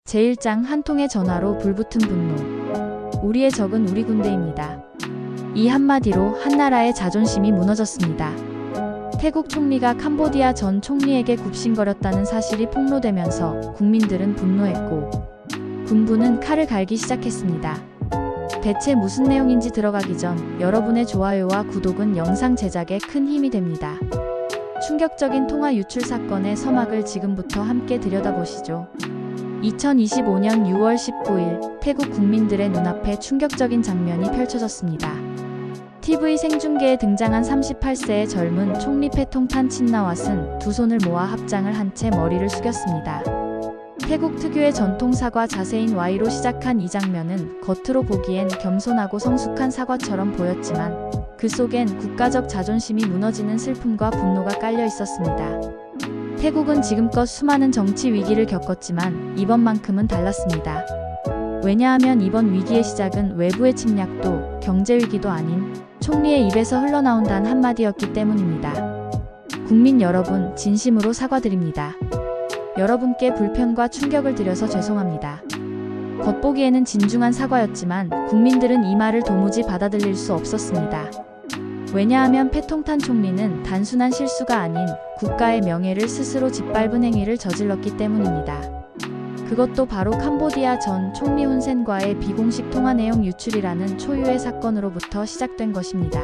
제1장 한 통의 전화로 불붙은 분노. 우리의 적은 우리 군대입니다. 이 한마디로 한나라의 자존심이 무너졌습니다. 태국 총리가 캄보디아 전 총리에게 굽신거렸다는 사실이 폭로되면서 국민들은 분노했고 군부는 칼을 갈기 시작했습니다. 대체 무슨 내용인지 들어가기 전 여러분의 좋아요와 구독은 영상 제작에 큰 힘이 됩니다. 충격적인 통화 유출 사건의 서막을 지금부터 함께 들여다보시죠. 2025년 6월 19일 태국 국민들의 눈앞에 충격적인 장면이 펼쳐졌습니다. TV 생중계에 등장한 38세의 젊은 총리 패통탄 친나왓은 두 손을 모아 합장을 한 채 머리를 숙였습니다. 태국 특유의 전통 사과 자세인 Y로 시작한 이 장면은 겉으로 보기엔 겸손하고 성숙한 사과처럼 보였지만 그 속엔 국가적 자존심이 무너지는 슬픔과 분노가 깔려 있었습니다. 태국은 지금껏 수많은 정치 위기를 겪었지만 이번만큼은 달랐습니다. 왜냐하면 이번 위기의 시작은 외부의 침략도 경제 위기도 아닌 총리의 입에서 흘러나온 단 한마디였기 때문입니다. 국민 여러분, 진심으로 사과드립니다. 여러분께 불편과 충격을 드려서 죄송합니다. 겉보기에는 진중한 사과였지만 국민들은 이 말을 도무지 받아들일 수 없었습니다. 왜냐하면 패통탄 총리는 단순한 실수가 아닌 국가의 명예를 스스로 짓밟은 행위를 저질렀기 때문입니다. 그것도 바로 캄보디아 전 총리 훈센과의 비공식 통화 내용 유출이라는 초유의 사건으로부터 시작된 것입니다.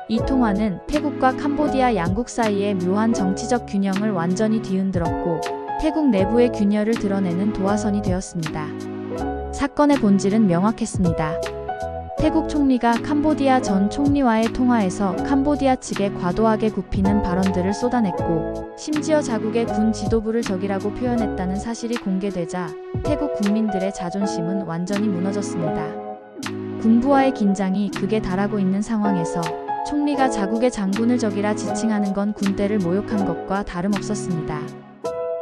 이 통화는 태국과 캄보디아 양국 사이의 묘한 정치적 균형을 완전히 뒤흔들었고 태국 내부의 균열을 드러내는 도화선이 되었습니다. 사건의 본질은 명확했습니다. 태국 총리가 캄보디아 전 총리와의 통화에서 캄보디아 측에 과도하게 굽히는 발언들을 쏟아냈고 심지어 자국의 군 지도부를 적이라고 표현했다는 사실이 공개되자 태국 국민들의 자존심은 완전히 무너졌습니다. 군부와의 긴장이 극에 달하고 있는 상황에서 총리가 자국의 장군을 적이라 지칭하는 건 군대를 모욕한 것과 다름없었습니다.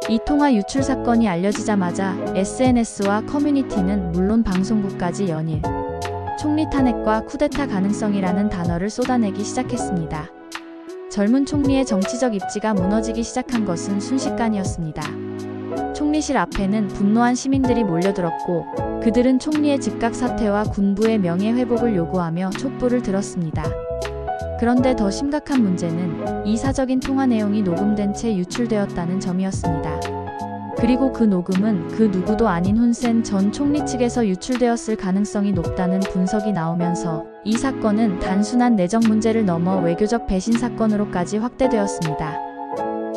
이 통화 유출 사건이 알려지자마자 SNS와 커뮤니티는 물론 방송국까지 연일 총리 탄핵과 쿠데타 가능성이라는 단어를 쏟아내기 시작했습니다. 젊은 총리의 정치적 입지가 무너지기 시작한 것은 순식간이었습니다. 총리실 앞에는 분노한 시민들이 몰려들었고 그들은 총리의 즉각 사퇴와 군부의 명예 회복을 요구하며 촛불을 들었습니다. 그런데 더 심각한 문제는 이사적인 통화 내용이 녹음된 채 유출되었다는 점이었습니다. 그리고 그 녹음은 그 누구도 아닌 훈센 전 총리 측에서 유출되었을 가능성이 높다는 분석이 나오면서 이 사건은 단순한 내정 문제를 넘어 외교적 배신 사건으로까지 확대되었습니다.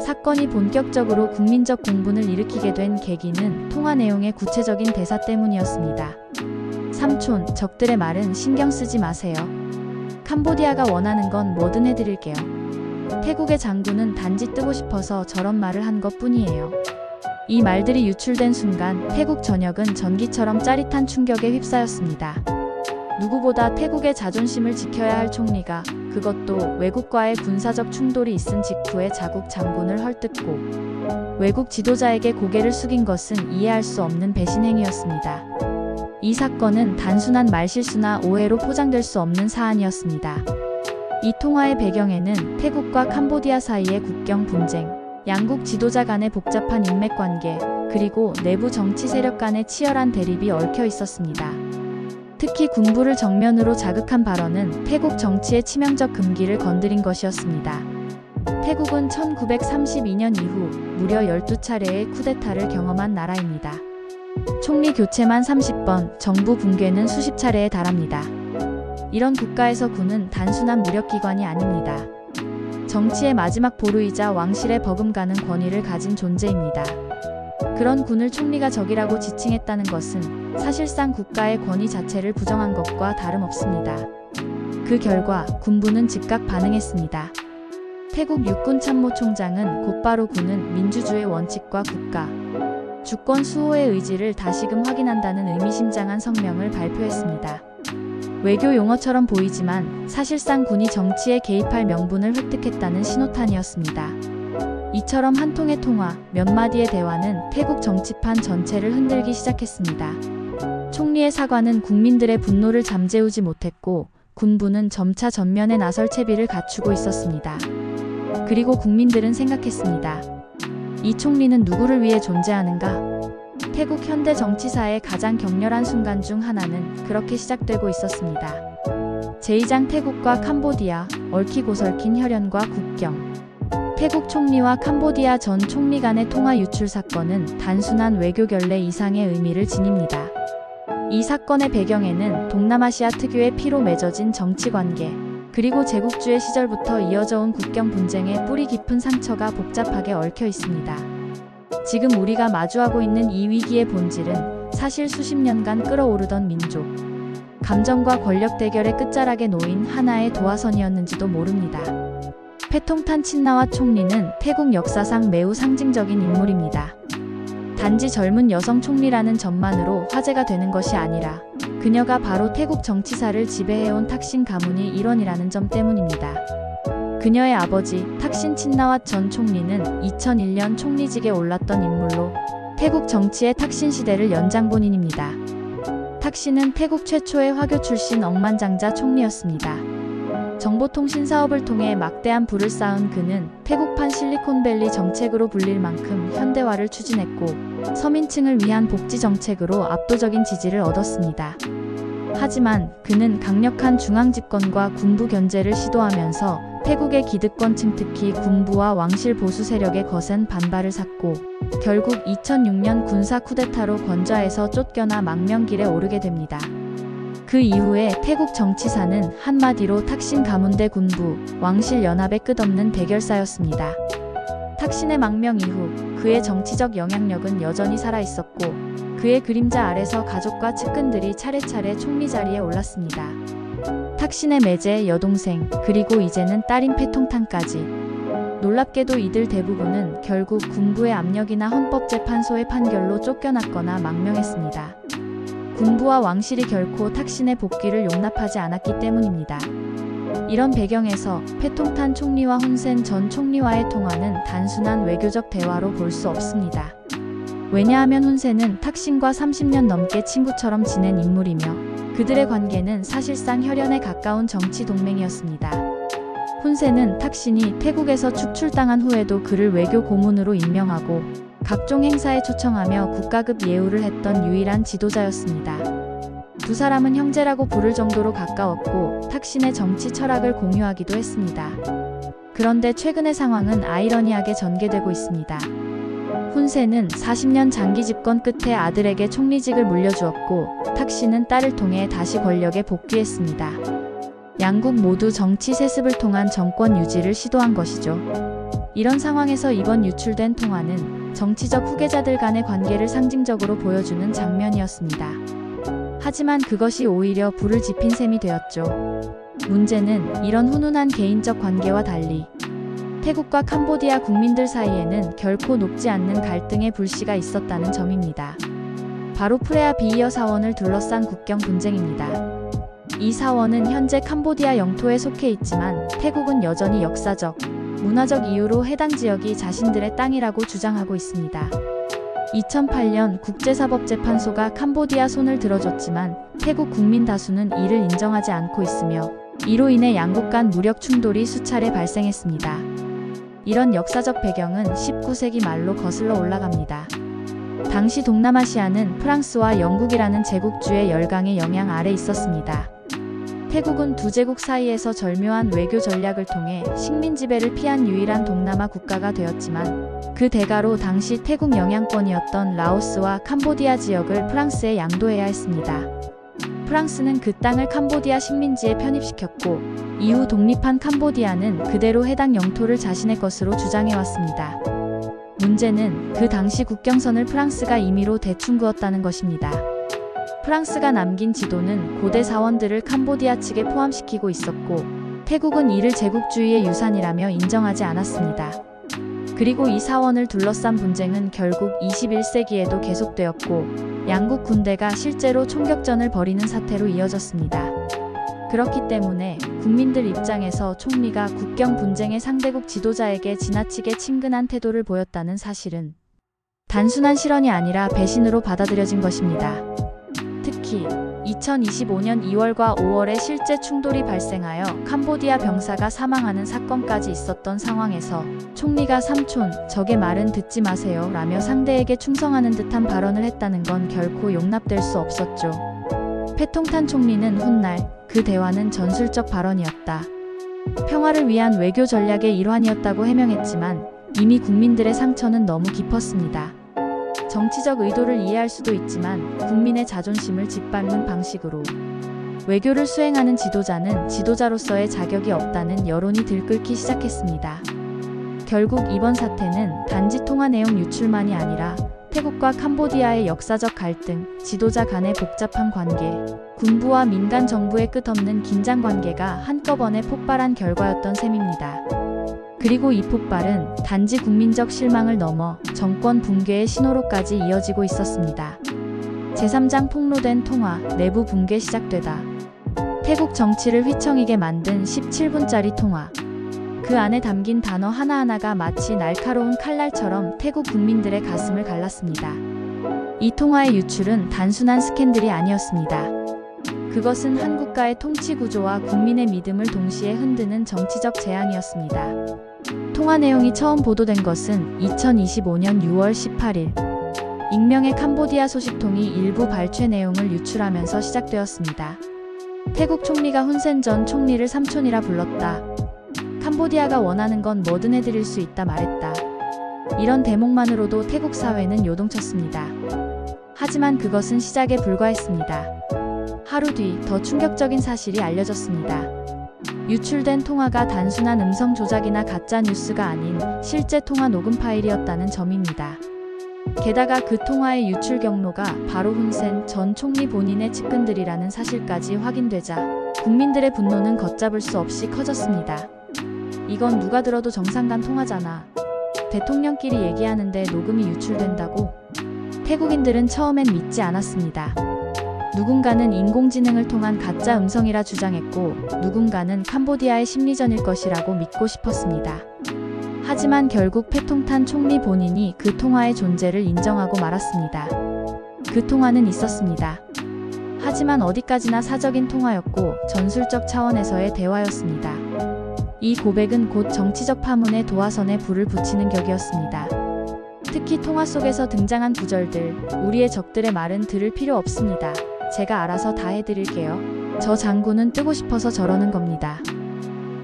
사건이 본격적으로 국민적 공분을 일으키게 된 계기는 통화 내용의 구체적인 대사 때문이었습니다. 삼촌, 적들의 말은 신경 쓰지 마세요. 캄보디아가 원하는 건 뭐든 해드릴게요. 태국의 장군은 단지 뜨고 싶어서 저런 말을 한 것뿐이에요. 이 말들이 유출된 순간 태국 전역은 전기처럼 짜릿한 충격에 휩싸였습니다. 누구보다 태국의 자존심을 지켜야 할 총리가 그것도 외국과의 군사적 충돌이 있은 직후에 자국 장군을 헐뜯고 외국 지도자에게 고개를 숙인 것은 이해할 수 없는 배신 행위였습니다. 이 사건은 단순한 말실수나 오해로 포장될 수 없는 사안이었습니다. 이 통화의 배경에는 태국과 캄보디아 사이의 국경 분쟁, 양국 지도자 간의 복잡한 인맥관계, 그리고 내부 정치 세력 간의 치열한 대립이 얽혀 있었습니다. 특히 군부를 정면으로 자극한 발언은 태국 정치의 치명적 금기를 건드린 것이었습니다. 태국은 1932년 이후 무려 12차례의 쿠데타를 경험한 나라입니다. 총리 교체만 30번, 정부 붕괴는 수십 차례에 달합니다. 이런 국가에서 군은 단순한 무력기관이 아닙니다. 정치의 마지막 보루이자 왕실에 버금가는 권위를 가진 존재입니다. 그런 군을 총리가 적이라고 지칭했다는 것은 사실상 국가의 권위 자체를 부정한 것과 다름없습니다. 그 결과 군부는 즉각 반응했습니다. 태국 육군참모총장은 곧바로 군은 민주주의 원칙과 국가, 주권 수호의 의지를 다시금 확인한다는 의미심장한 성명을 발표했습니다. 외교 용어처럼 보이지만 사실상 군이 정치에 개입할 명분을 획득했다는 신호탄이었습니다. 이처럼 한 통의 통화, 몇 마디의 대화는 태국 정치판 전체를 흔들기 시작했습니다. 총리의 사과는 국민들의 분노를 잠재우지 못했고 군부는 점차 전면에 나설 채비를 갖추고 있었습니다. 그리고 국민들은 생각했습니다. 이 총리는 누구를 위해 존재하는가? 태국 현대 정치사의 가장 격렬한 순간 중 하나는 그렇게 시작되고 있었습니다. 제2장 태국과 캄보디아, 얽히고 설킨 혈연과 국경. 태국 총리와 캄보디아 전 총리 간의 통화 유출 사건은 단순한 외교 결례 이상의 의미를 지닙니다. 이 사건의 배경에는 동남아시아 특유의 피로 맺어진 정치 관계, 그리고 제국주의 시절부터 이어져 온 국경 분쟁의 뿌리 깊은 상처가 복잡하게 얽혀 있습니다. 지금 우리가 마주하고 있는 이 위기의 본질은 사실 수십 년간 끓어오르던 민족 감정과 권력 대결의 끝자락에 놓인 하나의 도화선이었는지도 모릅니다. 패통탄 친나왓 총리는 태국 역사상 매우 상징적인 인물입니다. 단지 젊은 여성 총리라는 점만으로 화제가 되는 것이 아니라 그녀가 바로 태국 정치사를 지배해온 탁신 가문의 일원이라는 점 때문입니다. 그녀의 아버지 탁신 친나왓 전 총리는 2001년 총리직에 올랐던 인물로 태국 정치의 탁신 시대를 연장 본인입니다. 탁신은 태국 최초의 화교 출신 억만장자 총리였습니다. 정보통신 사업을 통해 막대한 부를 쌓은 그는 태국판 실리콘밸리 정책으로 불릴 만큼 현대화를 추진했고 서민층을 위한 복지 정책으로 압도적인 지지를 얻었습니다. 하지만 그는 강력한 중앙집권과 군부 견제를 시도하면서 태국의 기득권층 특히 군부와 왕실 보수 세력의 거센 반발을 샀고 결국 2006년 군사 쿠데타로 권좌에서 쫓겨나 망명길에 오르게 됩니다. 그 이후에 태국 정치사는 한마디로 탁신 가문 대 군부, 왕실 연합의 끝없는 대결사였습니다. 탁신의 망명 이후 그의 정치적 영향력은 여전히 살아있었고 그의 그림자 아래서 가족과 측근들이 차례차례 총리 자리에 올랐습니다. 탁신의 매제, 여동생, 그리고 이제는 딸인 패통탄까지. 놀랍게도 이들 대부분은 결국 군부의 압력이나 헌법재판소의 판결로 쫓겨났거나 망명했습니다. 군부와 왕실이 결코 탁신의 복귀를 용납하지 않았기 때문입니다. 이런 배경에서 패통탄 총리와 훈센 전 총리와의 통화는 단순한 외교적 대화로 볼 수 없습니다. 왜냐하면 훈센은 탁신과 30년 넘게 친구처럼 지낸 인물이며 그들의 관계는 사실상 혈연에 가까운 정치 동맹이었습니다. 훈센은 탁신이 태국에서 축출당한 후에도 그를 외교 고문으로 임명하고 각종 행사에 초청하며 국가급 예우를 했던 유일한 지도자였습니다. 두 사람은 형제라고 부를 정도로 가까웠고 탁신의 정치 철학을 공유하기도 했습니다. 그런데 최근의 상황은 아이러니하게 전개되고 있습니다. 훈센은 40년 장기 집권 끝에 아들에게 총리직을 물려주었고 탁신은 딸을 통해 다시 권력에 복귀했습니다. 양국 모두 정치 세습을 통한 정권 유지를 시도한 것이죠. 이런 상황에서 이번 유출된 통화는 정치적 후계자들 간의 관계를 상징적으로 보여주는 장면이었습니다. 하지만 그것이 오히려 불을 지핀 셈이 되었죠. 문제는 이런 훈훈한 개인적 관계와 달리 태국과 캄보디아 국민들 사이에는 결코 녹지 않는 갈등의 불씨가 있었다는 점입니다. 바로 프레아 비이어 사원을 둘러싼 국경 분쟁입니다. 이 사원은 현재 캄보디아 영토에 속해 있지만 태국은 여전히 역사적, 문화적 이유로 해당 지역이 자신들의 땅이라고 주장하고 있습니다. 2008년 국제사법재판소가 캄보디아 손을 들어줬지만 태국 국민 다수는 이를 인정하지 않고 있으며 이로 인해 양국 간 무력 충돌이 수차례 발생했습니다. 이런 역사적 배경은 19세기 말로 거슬러 올라갑니다. 당시 동남아시아는 프랑스와 영국이라는 제국주의 열강의 영향 아래 있었습니다. 태국은 두 제국 사이에서 절묘한 외교 전략을 통해 식민 지배를 피한 유일한 동남아 국가가 되었지만 그 대가로 당시 태국 영향권이었던 라오스와 캄보디아 지역을 프랑스에 양도해야 했습니다. 프랑스는 그 땅을 캄보디아 식민지에 편입시켰고 이후 독립한 캄보디아는 그대로 해당 영토를 자신의 것으로 주장해왔습니다. 문제는 그 당시 국경선을 프랑스가 임의로 대충 그었다는 것입니다. 프랑스가 남긴 지도는 고대 사원들을 캄보디아 측에 포함시키고 있었고 태국은 이를 제국주의의 유산이라며 인정하지 않았습니다. 그리고 이 사원을 둘러싼 분쟁은 결국 21세기에도 계속되었고 양국 군대가 실제로 총격전을 벌이는 사태로 이어졌습니다. 그렇기 때문에 국민들 입장에서 총리가 국경 분쟁의 상대국 지도자에게 지나치게 친근한 태도를 보였다는 사실은 단순한 실언이 아니라 배신으로 받아들여진 것입니다. 특히 2025년 2월과 5월에 실제 충돌이 발생하여 캄보디아 병사가 사망하는 사건까지 있었던 상황에서 총리가 삼촌, 적의 말은 듣지 마세요 라며 상대에게 충성하는 듯한 발언을 했다는 건 결코 용납될 수 없었죠. 패통탄 총리는 훗날 그 대화는 전술적 발언이었다. 평화를 위한 외교 전략의 일환이었다고 해명했지만 이미 국민들의 상처는 너무 깊었습니다. 정치적 의도를 이해할 수도 있지만 국민의 자존심을 짓밟는 방식으로 외교를 수행하는 지도자는 지도자로서의 자격이 없다는 여론이 들끓기 시작했습니다. 결국 이번 사태는 단지 통화 내용 유출만이 아니라 태국과 캄보디아의 역사적 갈등, 지도자 간의 복잡한 관계, 군부와 민간 정부의 끝없는 긴장 관계가 한꺼번에 폭발한 결과였던 셈입니다. 그리고 이 폭발은 단지 국민적 실망을 넘어 정권 붕괴의 신호로까지 이어지고 있었습니다. 제3장 폭로된 통화, 내부 붕괴 시작되다. 태국 정치를 휘청이게 만든 17분짜리 통화. 그 안에 담긴 단어 하나하나가 마치 날카로운 칼날처럼 태국 국민들의 가슴을 갈랐습니다. 이 통화의 유출은 단순한 스캔들이 아니었습니다. 그것은 한 국가의 통치 구조와 국민의 믿음을 동시에 흔드는 정치적 재앙이었습니다. 통화 내용이 처음 보도된 것은 2025년 6월 18일. 익명의 캄보디아 소식통이 일부 발췌 내용을 유출하면서 시작되었습니다. 태국 총리가 훈센 전 총리를 삼촌이라 불렀다. 캄보디아가 원하는 건 뭐든 해드릴 수 있다 말했다. 이런 대목만으로도 태국 사회는 요동쳤습니다. 하지만 그것은 시작에 불과했습니다. 하루 뒤 더 충격적인 사실이 알려졌습니다. 유출된 통화가 단순한 음성 조작이나 가짜 뉴스가 아닌 실제 통화 녹음 파일이었다는 점입니다. 게다가 그 통화의 유출 경로가 바로 훈센 전 총리 본인의 측근들이라는 사실까지 확인되자 국민들의 분노는 걷잡을 수 없이 커졌습니다. 이건 누가 들어도 정상 간 통화잖아. 대통령끼리 얘기하는데 녹음이 유출된다고? 태국인들은 처음엔 믿지 않았습니다. 누군가는 인공지능을 통한 가짜 음성이라 주장했고 누군가는 캄보디아의 심리전일 것이라고 믿고 싶었습니다. 하지만 결국 패통탄 총리 본인이 그 통화의 존재를 인정하고 말았습니다. 그 통화는 있었습니다. 하지만 어디까지나 사적인 통화였고 전술적 차원에서의 대화였습니다. 이 고백은 곧 정치적 파문의 도화선에 불을 붙이는 격이었습니다. 특히 통화 속에서 등장한 구절들, 우리의 적들의 말은 들을 필요 없습니다. 제가 알아서 다 해드릴게요. 저 장군은 뜨고 싶어서 저러는 겁니다.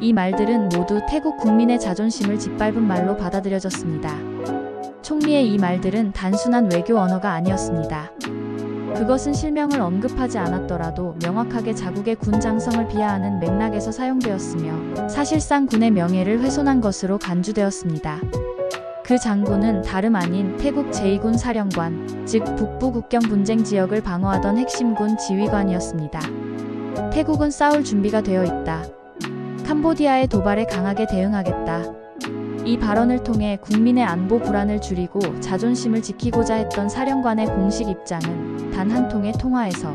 이 말들은 모두 태국 국민의 자존심을 짓밟은 말로 받아들여졌습니다. 총리의 이 말들은 단순한 외교 언어가 아니었습니다. 그것은 실명을 언급하지 않았더라도 명확하게 자국의 군 장성을 비하하는 맥락에서 사용되었으며 사실상 군의 명예를 훼손한 것으로 간주되었습니다. 그 장군은 다름 아닌 태국 제2군 사령관, 즉 북부 국경 분쟁 지역을 방어하던 핵심군 지휘관이었습니다. 태국은 싸울 준비가 되어 있다. 캄보디아의 도발에 강하게 대응하겠다. 이 발언을 통해 국민의 안보 불안을 줄이고 자존심을 지키고자 했던 사령관의 공식 입장은 단 한 통의 통화에서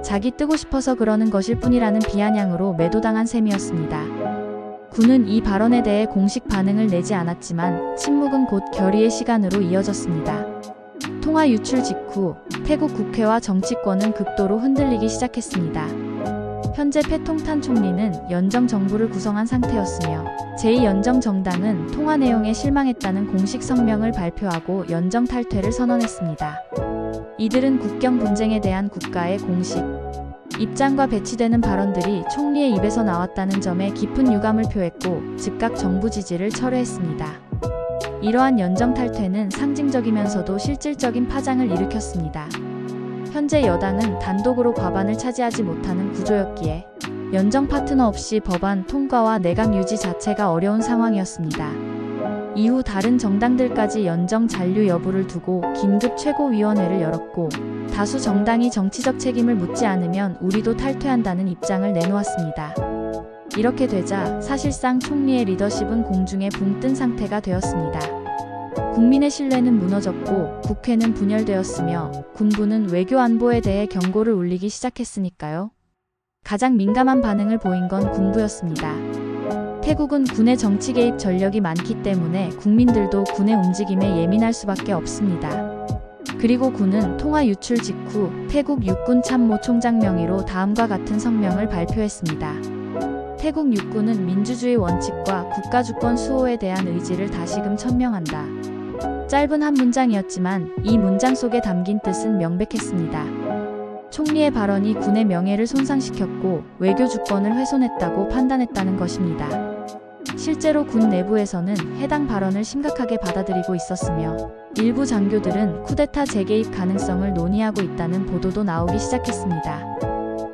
자기 뜨고 싶어서 그러는 것일 뿐이라는 비아냥으로 매도당한 셈이었습니다. 군은 이 발언에 대해 공식 반응을 내지 않았지만 침묵은 곧 결의의 시간으로 이어졌습니다. 통화 유출 직후 태국 국회와 정치권은 극도로 흔들리기 시작했습니다. 현재 패통탄 총리는 연정 정부를 구성한 상태였으며 제2연정정당은 통화 내용에 실망했다는 공식 성명을 발표하고 연정 탈퇴를 선언했습니다. 이들은 국경 분쟁에 대한 국가의 공식 입장과 배치되는 발언들이 총리의 입에서 나왔다는 점에 깊은 유감을 표했고 즉각 정부 지지를 철회했습니다. 이러한 연정 탈퇴는 상징적이면서도 실질적인 파장을 일으켰습니다. 현재 여당은 단독으로 과반을 차지하지 못하는 구조였기에 연정 파트너 없이 법안 통과와 내각 유지 자체가 어려운 상황이었습니다. 이후 다른 정당들까지 연정 잔류 여부를 두고 긴급 최고위원회를 열었고 다수 정당이 정치적 책임을 묻지 않으면 우리도 탈퇴한다는 입장을 내놓았습니다. 이렇게 되자 사실상 총리의 리더십은 공중에 붕 뜬 상태가 되었습니다. 국민의 신뢰는 무너졌고 국회는 분열되었으며 군부는 외교 안보에 대해 경고를 울리기 시작했으니까요. 가장 민감한 반응을 보인 건 군부였습니다. 태국은 군의 정치 개입 전력이 많기 때문에 국민들도 군의 움직임에 예민할 수밖에 없습니다. 그리고 군은 통화 유출 직후 태국 육군 참모 총장 명의로 다음과 같은 성명을 발표했습니다. 태국 육군은 민주주의 원칙과 국가주권 수호에 대한 의지를 다시금 천명한다. 짧은 한 문장이었지만 이 문장 속에 담긴 뜻은 명백했습니다. 총리의 발언이 군의 명예를 손상시켰고 외교 주권을 훼손했다고 판단했다는 것입니다. 실제로 군 내부에서는 해당 발언을 심각하게 받아들이고 있었으며 일부 장교들은 쿠데타 재개입 가능성을 논의하고 있다는 보도도 나오기 시작했습니다.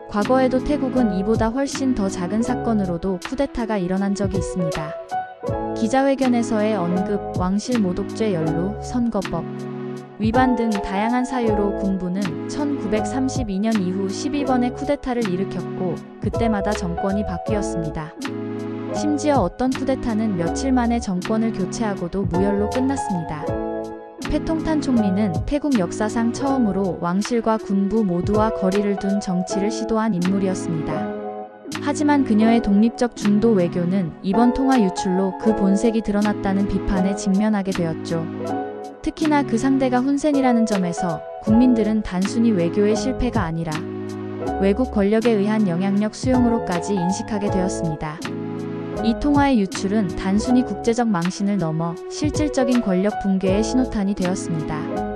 과거에도 태국은 이보다 훨씬 더 작은 사건으로도 쿠데타가 일어난 적이 있습니다. 기자회견에서의 언급, 왕실 모독죄 연루, 선거법 위반 등 다양한 사유로 군부는 1932년 이후 12번의 쿠데타를 일으켰고 그때마다 정권이 바뀌었습니다. 심지어 어떤 쿠데타는 며칠 만에 정권을 교체하고도 무혈로 끝났습니다. 패통탄 총리는 태국 역사상 처음으로 왕실과 군부 모두와 거리를 둔 정치를 시도한 인물이었습니다. 하지만 그녀의 독립적 중도 외교는 이번 통화 유출로 그 본색이 드러났다는 비판에 직면하게 되었죠. 특히나 그 상대가 훈센이라는 점에서 국민들은 단순히 외교의 실패가 아니라 외국 권력에 의한 영향력 수용으로까지 인식하게 되었습니다. 이 통화의 유출은 단순히 국제적 망신을 넘어 실질적인 권력 붕괴의 신호탄이 되었습니다.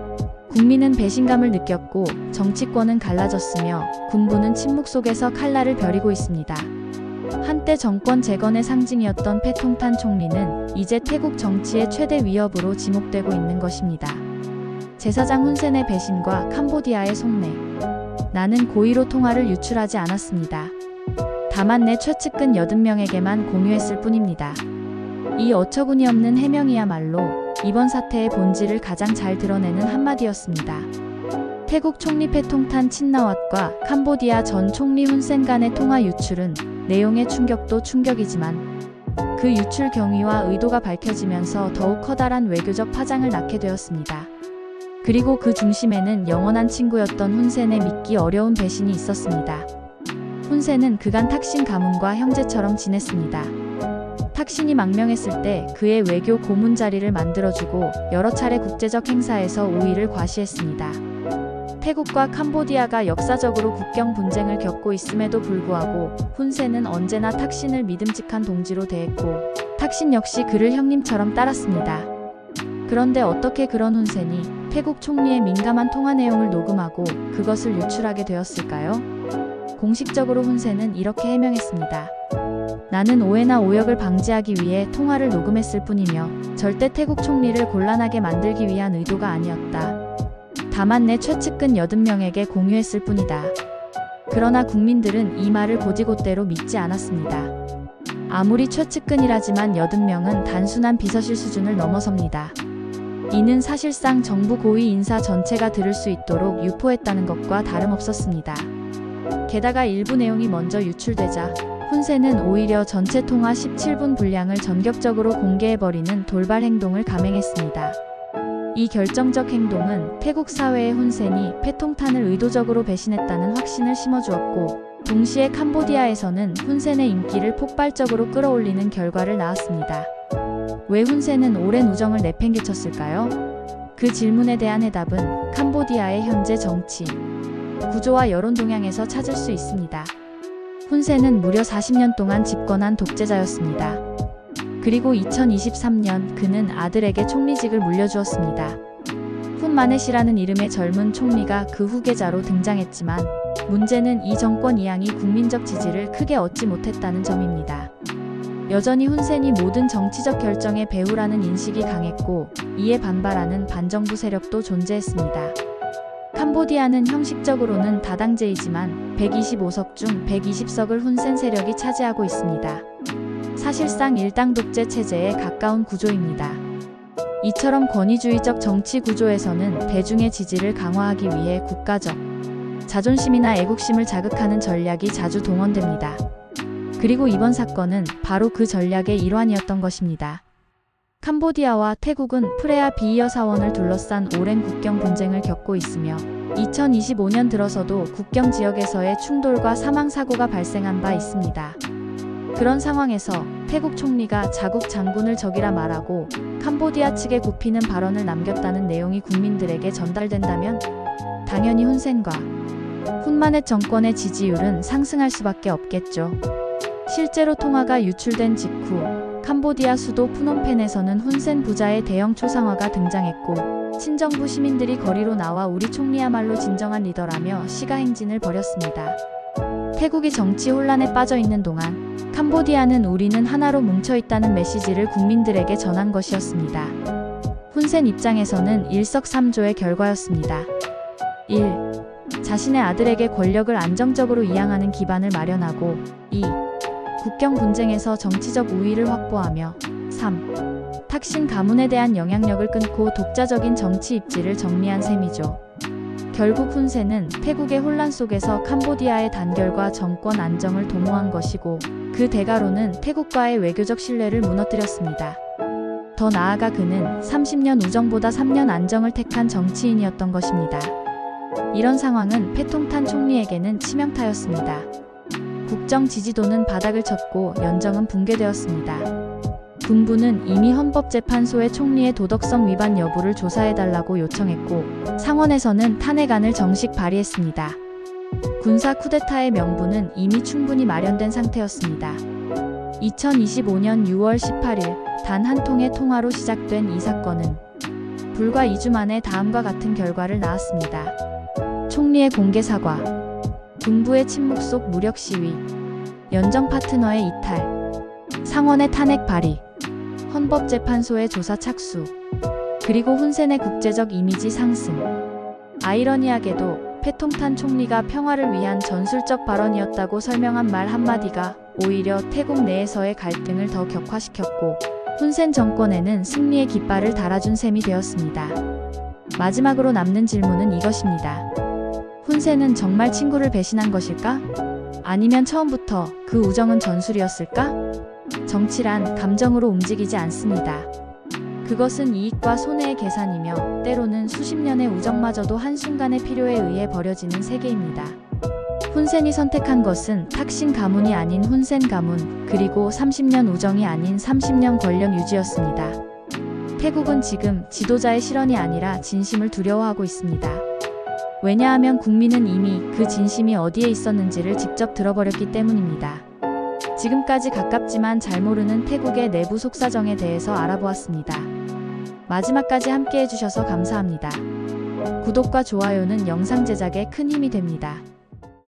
국민은 배신감을 느꼈고 정치권은 갈라졌으며 군부는 침묵 속에서 칼날을 벼리고 있습니다. 한때 정권 재건의 상징이었던 패통탄 총리는 이제 태국 정치의 최대 위협으로 지목되고 있는 것입니다. 제사장 훈센의 배신과 캄보디아의 속내. 나는 고의로 통화를 유출하지 않았습니다. 다만 내 최측근 80명에게만 공유했을 뿐입니다. 이 어처구니없는 해명이야말로 이번 사태의 본질을 가장 잘 드러내는 한마디였습니다. 태국 총리 패통탄 친나왓과 캄보디아 전 총리 훈센 간의 통화 유출은 내용의 충격도 충격이지만 그 유출 경위와 의도가 밝혀지면서 더욱 커다란 외교적 파장을 낳게 되었습니다. 그리고 그 중심에는 영원한 친구였던 훈센의 믿기 어려운 배신이 있었습니다. 훈센은 그간 탁신 가문과 형제처럼 지냈습니다. 탁신이 망명했을 때 그의 외교 고문 자리를 만들어주고 여러 차례 국제적 행사에서 우위를 과시했습니다. 태국과 캄보디아가 역사적으로 국경 분쟁을 겪고 있음에도 불구하고 훈센은 언제나 탁신을 믿음직한 동지로 대했고 탁신 역시 그를 형님처럼 따랐습니다. 그런데 어떻게 그런 훈센이 태국 총리의 민감한 통화 내용을 녹음하고 그것을 유출하게 되었을까요? 공식적으로 훈센은 이렇게 해명했습니다. 나는 오해나 오역을 방지하기 위해 통화를 녹음했을 뿐이며 절대 태국 총리를 곤란하게 만들기 위한 의도가 아니었다. 다만 내 최측근 80명에게 공유했을 뿐이다. 그러나 국민들은 이 말을 곧이곧대로 믿지 않았습니다. 아무리 최측근이라지만 80명은 단순한 비서실 수준을 넘어섭니다. 이는 사실상 정부 고위 인사 전체가 들을 수 있도록 유포했다는 것과 다름없었습니다. 게다가 일부 내용이 먼저 유출되자 훈센은 오히려 전체 통화 17분 분량을 전격적으로 공개해버리는 돌발 행동을 감행했습니다. 이 결정적 행동은 태국 사회의 훈센이 패통탄을 의도적으로 배신했다는 확신을 심어주었고 동시에 캄보디아에서는 훈센의 인기를 폭발적으로 끌어올리는 결과를 낳았습니다. 왜 훈센은 오랜 우정을 내팽개쳤을까요? 그 질문에 대한 해답은 캄보디아의 현재 정치, 구조와 여론 동향에서 찾을 수 있습니다. 훈센은 무려 40년 동안 집권한 독재자였습니다. 그리고 2023년 그는 아들에게 총리직을 물려주었습니다. 훈마넷이라는 이름의 젊은 총리가 그 후계자로 등장했지만 문제는 이 정권 이양이 국민적 지지를 크게 얻지 못했다는 점입니다. 여전히 훈센이 모든 정치적 결정의 배후라는 인식이 강했고 이에 반발하는 반정부 세력도 존재했습니다. 캄보디아는 형식적으로는 다당제이지만 125석 중 120석을 훈센 세력이 차지하고 있습니다. 사실상 일당 독재 체제에 가까운 구조입니다. 이처럼 권위주의적 정치 구조에서는 대중의 지지를 강화하기 위해 국가적 자존심이나 애국심을 자극하는 전략이 자주 동원됩니다. 그리고 이번 사건은 바로 그 전략의 일환이었던 것입니다. 캄보디아와 태국은 프레아 비이어 사원을 둘러싼 오랜 국경 분쟁을 겪고 있으며 2025년 들어서도 국경 지역에서의 충돌과 사망 사고가 발생한 바 있습니다. 그런 상황에서 태국 총리가 자국 장군을 적이라 말하고 캄보디아 측에 굽히는 발언을 남겼다는 내용이 국민들에게 전달된다면 당연히 훈센과 훈마넷 정권의 지지율은 상승할 수밖에 없겠죠. 실제로 통화가 유출된 직후 캄보디아 수도 푸놈펜에서는 훈센 부자의 대형 초상화가 등장했고 친정부 시민들이 거리로 나와 우리 총리야말로 진정한 리더라며 시가행진을 벌였습니다. 태국이 정치 혼란에 빠져 있는 동안 캄보디아는 우리는 하나로 뭉쳐있다는 메시지를 국민들에게 전한 것이었습니다. 훈센 입장에서는 일석삼조의 결과였습니다. 1. 자신의 아들에게 권력을 안정적으로 이양하는 기반을 마련하고 2. 국경 분쟁에서 정치적 우위를 확보하며 3. 탁신 가문에 대한 영향력을 끊고 독자적인 정치 입지를 정리한 셈이죠. 결국 훈센은 태국의 혼란 속에서 캄보디아의 단결과 정권 안정을 도모한 것이고 그 대가로는 태국과의 외교적 신뢰를 무너뜨렸습니다. 더 나아가 그는 30년 우정보다 3년 안정을 택한 정치인이었던 것입니다. 이런 상황은 패통탄 총리에게는 치명타였습니다. 국정 지지도는 바닥을 쳤고 연정은 붕괴되었습니다. 군부는 이미 헌법재판소에 총리의 도덕성 위반 여부를 조사해달라고 요청했고 상원에서는 탄핵안을 정식 발의했습니다. 군사 쿠데타의 명분은 이미 충분히 마련된 상태였습니다. 2025년 6월 18일 단 한 통의 통화로 시작된 이 사건은 불과 2주 만에 다음과 같은 결과를 낳았습니다. 총리의 공개 사과, 군부의 침묵 속 무력 시위, 연정 파트너의 이탈, 상원의 탄핵 발의, 헌법재판소의 조사 착수, 그리고 훈센의 국제적 이미지 상승. 아이러니하게도 패통탄 총리가 평화를 위한 전술적 발언이었다고 설명한 말 한마디가 오히려 태국 내에서의 갈등을 더 격화시켰고 훈센 정권에는 승리의 깃발을 달아준 셈이 되었습니다. 마지막으로 남는 질문은 이것입니다. 훈센은 정말 친구를 배신한 것일까? 아니면 처음부터 그 우정은 전술이었을까? 정치란 감정으로 움직이지 않습니다. 그것은 이익과 손해의 계산이며 때로는 수십 년의 우정마저도 한순간의 필요에 의해 버려지는 세계입니다. 훈센이 선택한 것은 탁신 가문이 아닌 훈센 가문, 그리고 30년 우정이 아닌 30년 권력 유지였습니다. 태국은 지금 지도자의 실언이 아니라 진심을 두려워하고 있습니다. 왜냐하면 국민은 이미 그 진심이 어디에 있었는지를 직접 들어버렸기 때문입니다. 지금까지 가깝지만 잘 모르는 태국의 내부 속사정에 대해서 알아보았습니다. 마지막까지 함께 해주셔서 감사합니다. 구독과 좋아요는 영상 제작에 큰 힘이 됩니다.